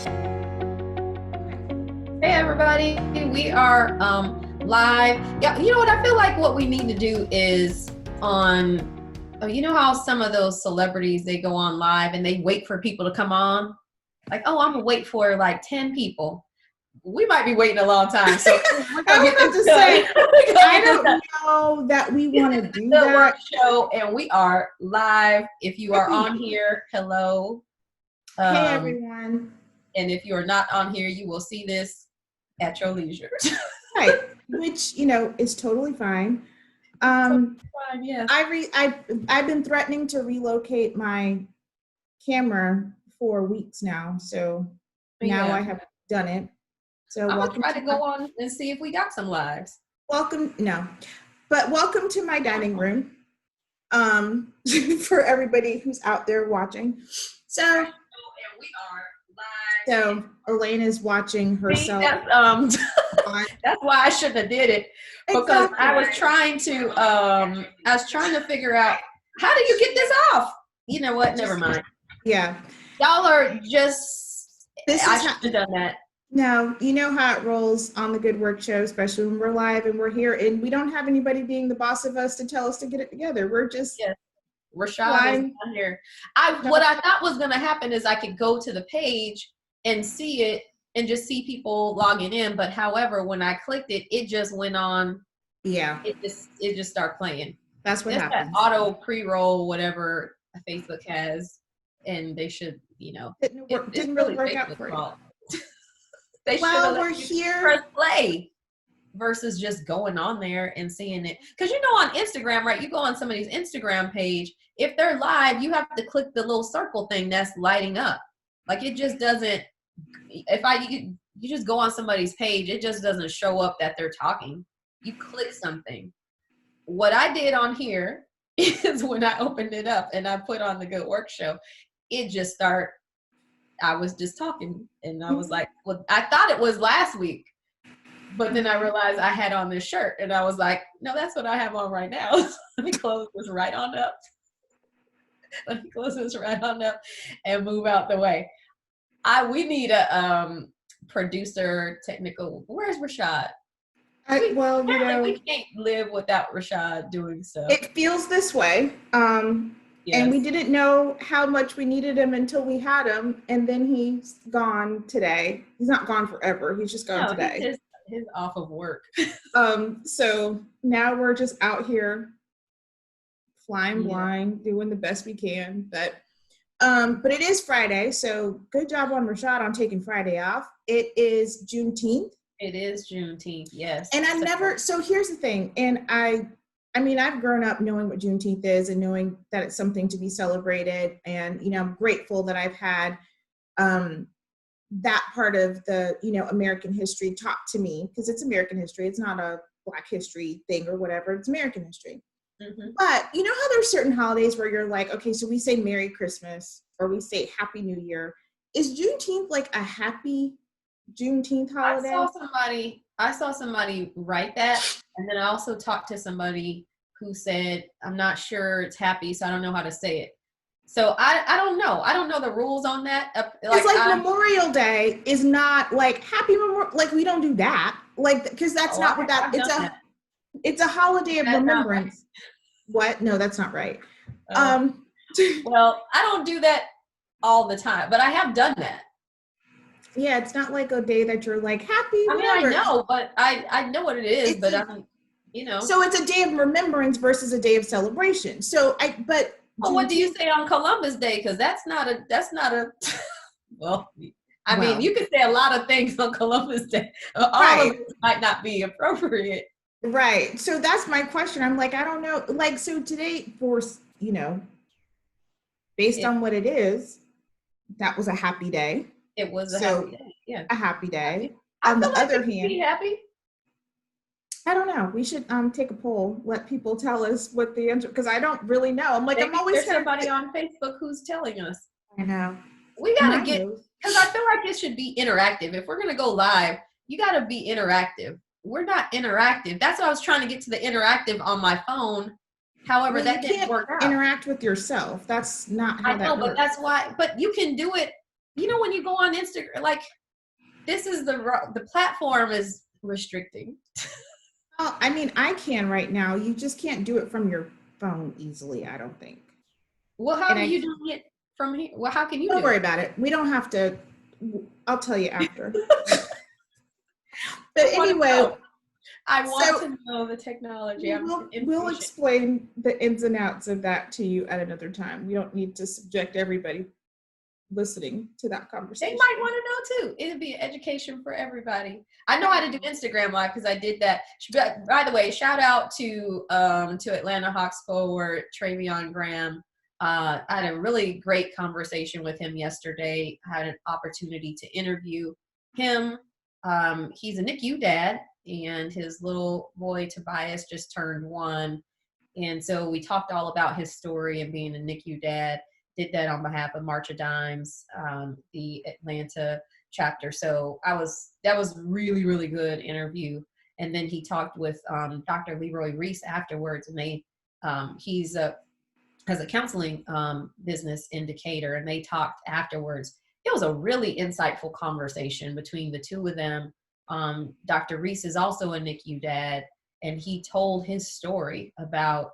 Hey everybody, we are live. Yeah, you know what? I feel like what we need to do is you know how some of those celebrities, they go on live and they wait for people to come on? Like, oh, I'm gonna wait for like 10 people. We might be waiting a long time. So we're I gonna was get about this to done. say, I don't know that we want to do The that. work show, and we are live. If you are on here, hello. Hey everyone. And if you are not on here, you will see this at your leisure. Right, which is totally fine. Fine, yes. I've been threatening to relocate my camera for weeks now, so now I have done it. So I'm welcome gonna try to go on and see if we got some lives. Welcome to my dining room. For everybody who's out there watching. So and we are live. So Elaine is watching herself. That's why I shouldn't have did it, because exactly. I was trying to figure out, how do you get this off? You know what? Never mind. Yeah. Y'all are just, I should have done that. No, you know how it rolls on the Good Work Show, especially when we're live and we're here and we don't have anybody being the boss of us to tell us to get it together. We're just Rashad is down here. What I thought was going to happen is I could go to the page and see it and just see people logging in. But however, when I clicked it, it just went on. Yeah. It just started playing. That's what happens. That auto pre-roll, whatever Facebook has, and they should, didn't really work out for you. Well, we're here. Press play versus just going on there and seeing it. Because on Instagram, right? You go on somebody's Instagram page. If they're live, you have to click the little circle thing that's lighting up. Like, it just doesn't. You just go on somebody's page, it just doesn't show up that they're talking. You click something. What I did on here is when I opened it up and I put on the Good Work Show, it just started. I was just talking and I was like, well, I thought it was last week, but then I realized I had on this shirt and I was like, no, that's what I have on right now. Let me close this right on up. And move out the way. We need a producer, technical. Where's Rashad? We can't live without Rashad doing so. It feels this way. Yes. And we didn't know how much we needed him until we had him, and then he's gone today. He's not gone forever. He's just gone today. He's off of work. So now we're just out here flying blind, doing the best we can. But it is Friday, so good job on Rashad on taking Friday off. It is Juneteenth. It is Juneteenth, yes. And so here's the thing, and I've grown up knowing what Juneteenth is and knowing that it's something to be celebrated. And, I'm grateful that I've had that part of the, American history taught to me, because it's American history. It's not a Black history thing or whatever. It's American history. Mm-hmm. But you know how there's certain holidays where you're like, okay, so we say Merry Christmas or we say Happy New Year. Is Juneteenth like a happy Juneteenth holiday? I saw somebody write that, and then I also talked to somebody who said, I'm not sure it's happy, so I don't know how to say it. So I don't know. I don't know the rules on that. It's like Memorial Day is not like Happy Memorial. Like, we don't do that. Like, because that's not what that. It's a holiday of remembrance. Right. What? No, that's not right. Well, I don't do that all the time, but I have done that. Yeah, it's not like a day that you're like happy. I know, but I know what it is, but I'm, So it's a day of remembrance versus a day of celebration. Well, what do you say on Columbus Day? Because that's not a. Well, I mean, you could say a lot of things on Columbus Day. All of it might not be appropriate. Right. So that's my question. I'm like, I don't know. Like, so today, based on what it is, that was a happy day. It was a happy day. Yeah. A happy day. On the other hand, be happy. I don't know. We should take a poll. Let people tell us what the answer, because I don't really know. I'm like, Maybe I'm always there's somebody on Facebook who's telling us. I know. We gotta because I feel like it should be interactive. If we're gonna go live, you gotta be interactive. We're not interactive. That's why I was trying to get to the interactive on my phone. However, that didn't work out. Interact with yourself. That's not how I know, but that's why. But you can do it you know, when you go on Instagram, like this is the platform is restricting. Well, I mean, I can right now. You just can't do it from your phone easily, I don't think. Well, how are you doing it from here? Well, how can you Don't worry about it. We don't have to. I'll tell you after. But anyway, I want to know the technology. We'll explain the ins and outs of that to you at another time. We don't need to subject everybody listening to that conversation. They might want to know too. It'll be an education for everybody. I know how to do Instagram Live because I did that. By the way, shout out to Atlanta Hawks forward Travion Graham. I had a really great conversation with him yesterday. I had an opportunity to interview him. He's a NICU dad, and his little boy Tobias just turned 1. And so we talked all about his story and being a NICU dad. Did that on behalf of March of Dimes, the Atlanta chapter. So that was really, really good interview. And then he talked with Dr. Leroy Reese afterwards, and has a counseling business indicator, and they talked afterwards. It was a really insightful conversation between the two of them. Dr. Reese is also a NICU dad, and he told his story about,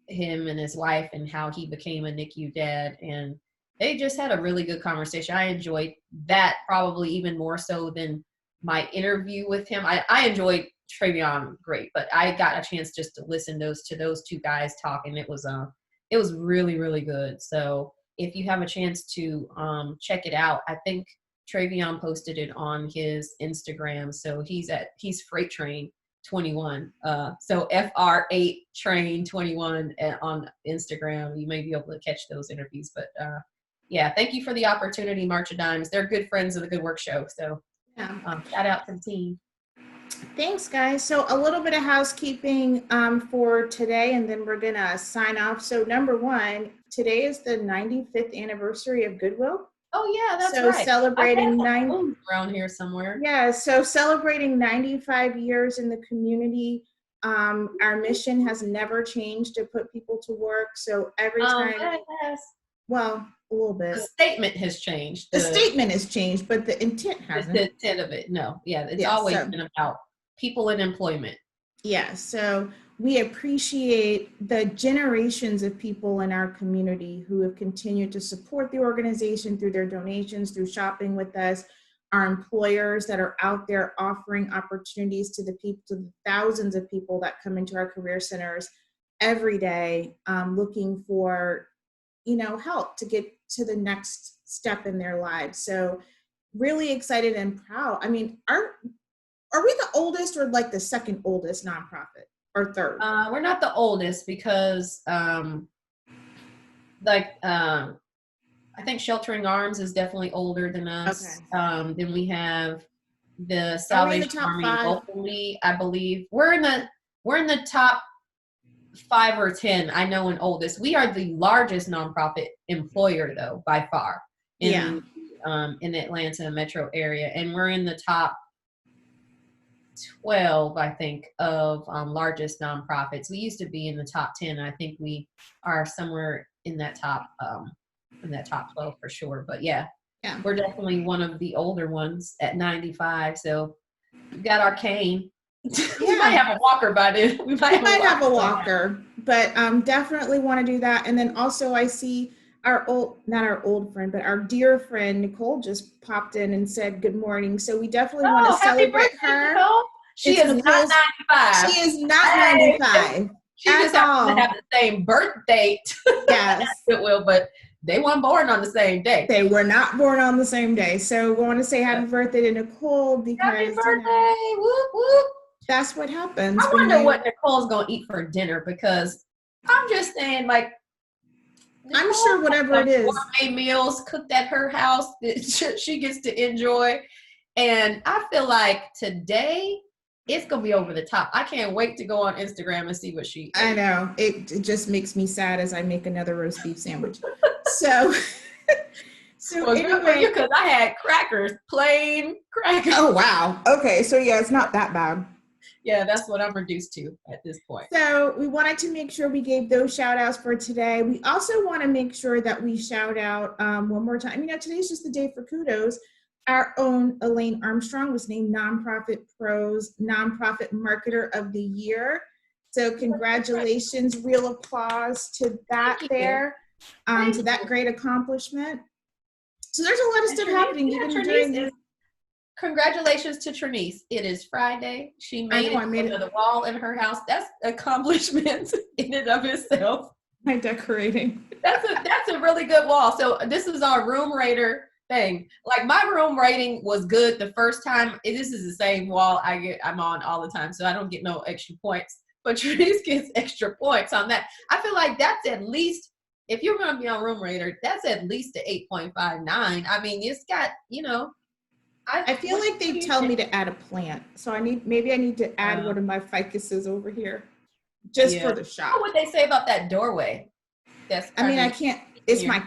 him and his wife and how he became a NICU dad. And they just had a really good conversation. I enjoyed that probably even more so than my interview with him. I enjoyed Travion great, but I got a chance just to listen to those two guys talk, and it was really, really good. So if you have a chance to check it out, I think Travion posted it on his Instagram. So he's Freight Train 21. So FR8 Train 21 on Instagram. You may be able to catch those interviews. But yeah, thank you for the opportunity, March of Dimes. They're good friends of the Good Work Show. So shout out to the team. Thanks, guys. So a little bit of housekeeping for today, and then we're going to sign off. So number 1, today is the 95th anniversary of Goodwill. Oh, yeah, that's so right. Celebrating around here somewhere. Yeah, so celebrating 95 years in the community. Our mission has never changed to put people to work. So every time, well, a little bit. The statement has changed. The statement has changed, but the intent hasn't. The intent of it, no. Yeah, it's always been about people in employment. Yeah, so we appreciate the generations of people in our community who have continued to support the organization through their donations, through shopping with us, our employers that are out there offering opportunities to the thousands of people that come into our career centers every day, looking for, help to get to the next step in their lives. So really excited and proud. I mean, are we the oldest or like the second oldest nonprofit or third? We're not the oldest because I think Sheltering Arms is definitely older than us. Okay. Then we have the Salvation Army locally, I believe. We're in the top 5 or 10, I know, in oldest. We are the largest nonprofit employer, though, by far in the Atlanta metro area, and we're in the top 12, I think, of largest nonprofits. We used to be in the top 10. I think we are somewhere in that top 12 for sure. But yeah, we're definitely one of the older ones at 95. So we got our cane. We might have a walker by then. We might have a walker, but definitely want to do that. And then also I see not our old friend, but our dear friend Nicole just popped in and said good morning. So we definitely want to celebrate her. Nicole. She is not 95. She is not 95. She just happens to have the same birth date. Yes. It will, but they weren't born on the same day. They were not born on the same day. So we want to say happy birthday to Nicole because happy birthday. Whoop, whoop. That's what happens. I wonder what Nicole's going to eat for dinner, because I'm just saying, like, I'm sure whatever it is. Gourmet meals cooked at her house that she gets to enjoy. And I feel like today it's going to be over the top. I can't wait to go on Instagram and see what she eats. I know. It just makes me sad as I make another roast beef sandwich. So anyway. Because I had crackers, plain crackers. Oh, wow. Okay. So yeah, it's not that bad. Yeah, that's what I'm reduced to at this point. So we wanted to make sure we gave those shout outs for today. We also want to make sure that we shout out one more time. You know, today's just the day for kudos. Our own Elaine Armstrong was named Nonprofit Pro's Nonprofit Marketer of the Year. So congratulations, real applause to that there, to that great accomplishment. So there's a lot of stuff happening even during. Congratulations to Trenise. It is Friday. She made it to the wall in her house. That's accomplishment in and of itself. My decorating. That's a really good wall. So this is our room rater thing. Like my room rating was good the first time. This is the same wall I'm on all the time, so I don't get no extra points. But Trenise gets extra points on that. I feel like that's at least, if you're going to be on room rater, that's at least a 8.59. I mean, it's got, you know. I feel like they tell me to add a plant, so maybe I need to add one of my ficuses over here, just for the shot. What would they say about that doorway? I can't. It's my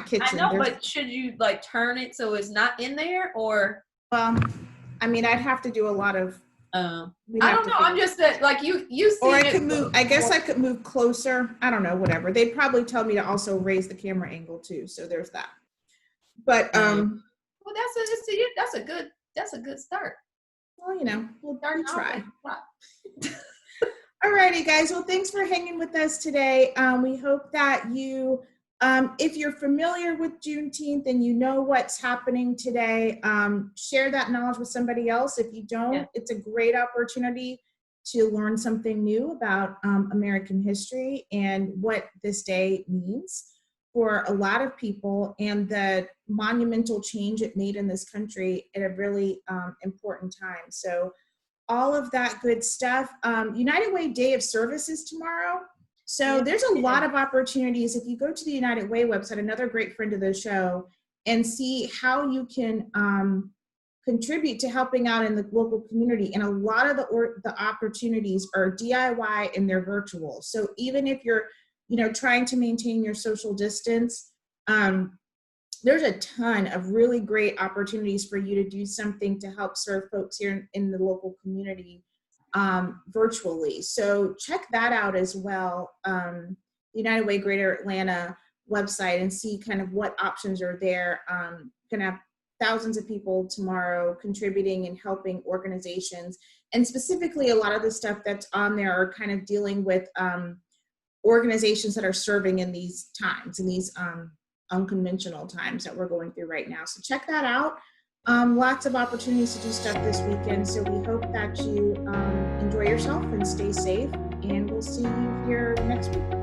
kitchen. I know, but should you like turn it so it's not in there, or? I mean, I'd have to do a lot of. I don't know. I'm just like you see. Or I could move. I guess I could move closer. I don't know. Whatever. They'd probably tell me to also raise the camera angle too. So there's that. But well, that's a good start. Well, you know, we'll try. Alrighty, guys. Well, thanks for hanging with us today. We hope that you, if you're familiar with Juneteenth and you know what's happening today, share that knowledge with somebody else. If you don't, it's a great opportunity to learn something new about American history and what this day means for a lot of people and the monumental change it made in this country at a really important time. So all of that good stuff. United Way Day of Service is tomorrow. So there's a lot of opportunities. If you go to the United Way website, another great friend of the show, and see how you can contribute to helping out in the local community. And a lot of the opportunities are DIY and they're virtual. So even if you're trying to maintain your social distance, there's a ton of really great opportunities for you to do something to help serve folks here in the local community virtually. So check that out as well, United Way Greater Atlanta website, and see kind of what options are there. Gonna have thousands of people tomorrow contributing and helping organizations. And specifically, a lot of the stuff that's on there are kind of dealing with organizations that are serving in these times, in these unconventional times that we're going through right now. So check that out. Lots of opportunities to do stuff this weekend. So we hope that you enjoy yourself and stay safe, and we'll see you here next week.